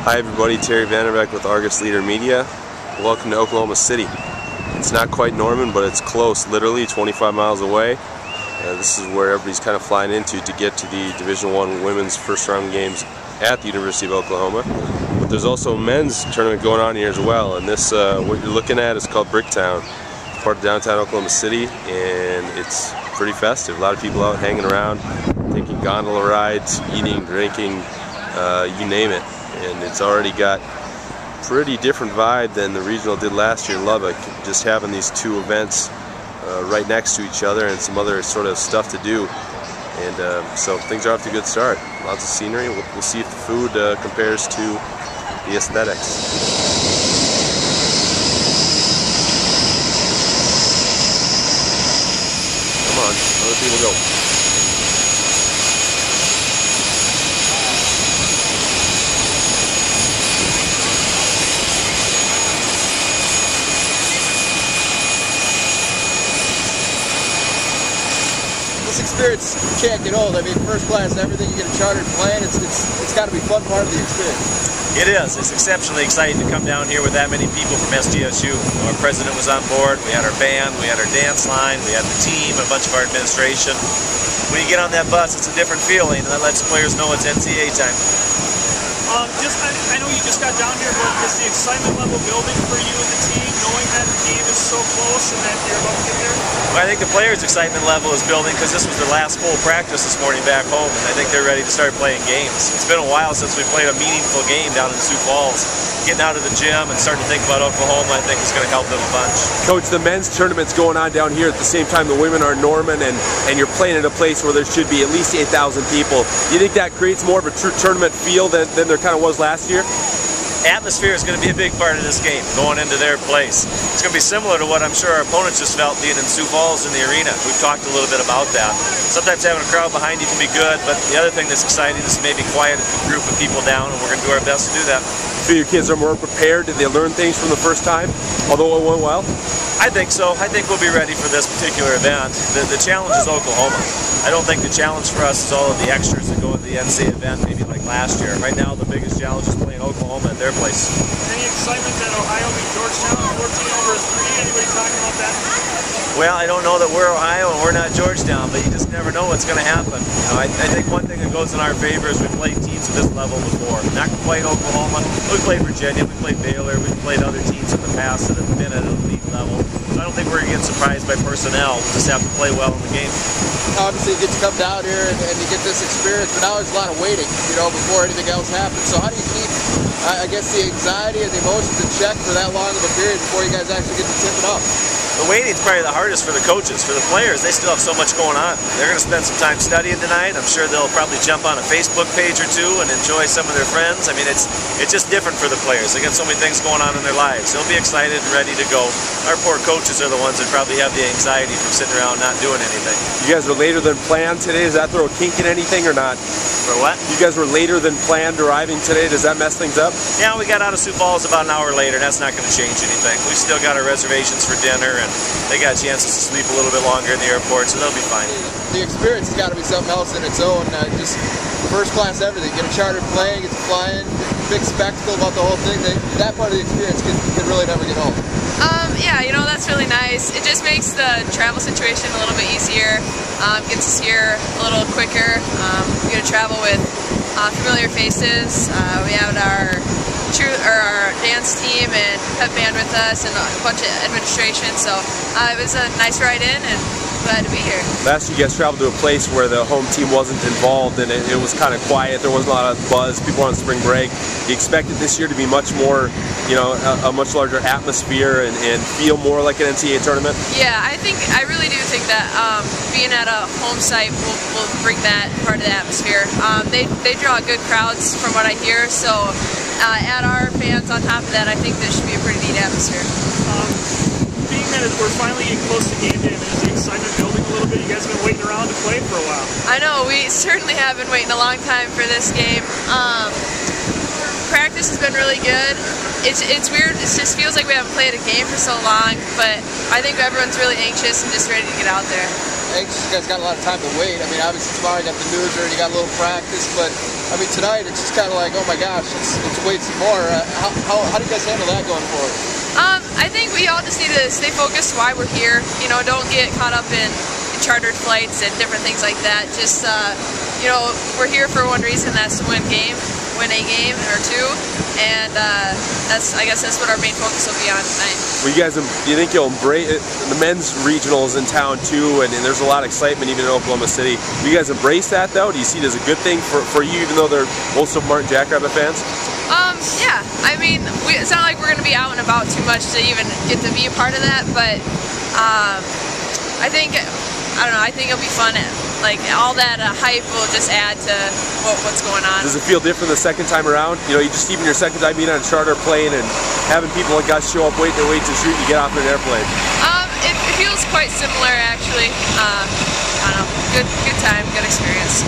Hi everybody, Terry Vanderbeck with Argus Leader Media. Welcome to Oklahoma City. It's not quite Norman, but it's close, literally 25 miles away. This is where everybody's kind of flying into to get to the Division I women's first round games at the University of Oklahoma. But there's also a men's tournament going on here as well, and this, what you're looking at, is called Bricktown. It's part of downtown Oklahoma City, and it's pretty festive. A lot of people out hanging around, taking gondola rides, eating, drinking, you name it. And it's already got pretty different vibe than the regional did last year in Lubbock, just having these two events right next to each other and some other sort of stuff to do. And so things are off to a good start. Lots of scenery. We'll see if the food compares to the aesthetics. Come on, other people go. This experience can't get old. I mean, first class, everything. You get a chartered plane. It's got to be a fun part of the experience. It is. It's exceptionally exciting to come down here with that many people from SDSU. Our president was on board. We had our band. We had our dance line. We had the team. A bunch of our administration. When you get on that bus, it's a different feeling, and that lets players know it's NCAA time. I know you just got down here, but is the excitement level building for you and the team, knowing that the game is so close and that you're about to get there? Well, I think the players' excitement level is building because this was their last full practice this morning back home, and I think they're ready to start playing games. It's been a while since we played a meaningful game down in Sioux Falls. Getting out of the gym and starting to think about Oklahoma, I think, is going to help them a bunch. Coach, the men's tournament's going on down here at the same time the women are in Norman, and you're playing at a place where there should be at least 8,000 people. Do you think that creates more of a true tournament feel than there kind of was last year? Atmosphere is going to be a big part of this game, going into their place. It's going to be similar to what I'm sure our opponents just felt being in Sioux Falls in the arena. We've talked a little bit about that. Sometimes having a crowd behind you can be good, but the other thing that's exciting is maybe quiet a group of people down, and we're going to do our best to do that. So your kids are more prepared? Did they learn things from the first time, although it went well? I think so. I think we'll be ready for this particular event. The challenge is Oklahoma. I don't think the challenge for us is all of the extras that go at the NCAA event, maybe like last year. Right now, the biggest challenge is playing Oklahoma at their place. Any excitement that Ohio beat Georgetown 14-3? Anybody talking about that? Well, I don't know that we're Ohio and we're not Georgetown, but you just never know what's going to happen. You know, I think one thing that goes in our favor is we've played teams at this level before. Not quite Oklahoma. We played Virginia, we played Baylor, we've played other teams in the past that have been at an elite level. So I don't think we're going to get surprised by personnel. We just have to play well in the game. Obviously, you get to come down here and you get this experience, but now there's a lot of waiting, before anything else happens. So how do you keep, I guess, the anxiety and the emotions in check for that long of a period before you guys actually get to tip it up? The waiting is probably the hardest for the coaches. For the players, they still have so much going on. They're going to spend some time studying tonight. I'm sure they'll probably jump on a Facebook page or two and enjoy some of their friends. I mean, it's just different for the players. They got so many things going on in their lives. They'll be excited and ready to go. Our poor coaches are the ones that probably have the anxiety from sitting around not doing anything. You guys were later than planned today. Does that throw a kink in anything or not? For what? You guys were later than planned arriving today. Does that mess things up? Yeah, we got out of Sioux Falls about an hour later. That's not going to change anything. We've still got our reservations for dinner, and they got chances to sleep a little bit longer in the airport, so they'll be fine. The experience has got to be something else in its own. Just first class everything. Get a chartered plane, get to fly in, big spectacle about the whole thing. That part of the experience can really never get old. Yeah, that's really nice. It just makes the travel situation a little bit easier. Gets us here a little quicker. We get to travel with familiar faces. We have our dance team and pep band with us and a bunch of administration, so it was a nice ride in and glad to be here. Last year you guys traveled to a place where the home team wasn't involved and it was kind of quiet, there wasn't a lot of buzz, people were on spring break. You expected this year to be much more, a much larger atmosphere and feel more like an NCAA tournament? Yeah, I really do think that being at a home site will bring that part of the atmosphere. They draw good crowds from what I hear, so add our fans on top of that, I think this should be a pretty neat atmosphere. Being that we're finally getting close to game day, is the excitement building a little bit? You guys have been waiting around to play for a while. I know, we certainly have been waiting a long time for this game. Practice has been really good. It's weird, it just feels like we haven't played a game for so long, but I think everyone's really anxious and just ready to get out there. Anxious, you guys got a lot of time to wait. I mean, obviously tomorrow you got the Newser and you got a little practice, but I mean, tonight it's just kind of like, oh my gosh, let's wait some more. How do you guys handle that going forward? I think we all just need to stay focused while we're here. You know, don't get caught up in chartered flights and different things like that. Just, you know, we're here for one reason, that's to win a game or two, and I guess that's what our main focus will be on tonight. Well, you guys, do you think you'll embrace it? The men's regionals in town too, and there's a lot of excitement even in Oklahoma City. Do you guys embrace that though? Do you see it as a good thing for you, even though most of them aren't Jackrabbit fans? Yeah, I mean, it's not like we're going to be out and about too much to even get to be a part of that, but I think it'll be fun. Like, all that hype will just add to what's going on. Does it feel different the second time around? You know, you just even your second time being on a charter plane and having people like us show up wait to shoot you get off an airplane? It feels quite similar, actually. I don't know, good time, good experience.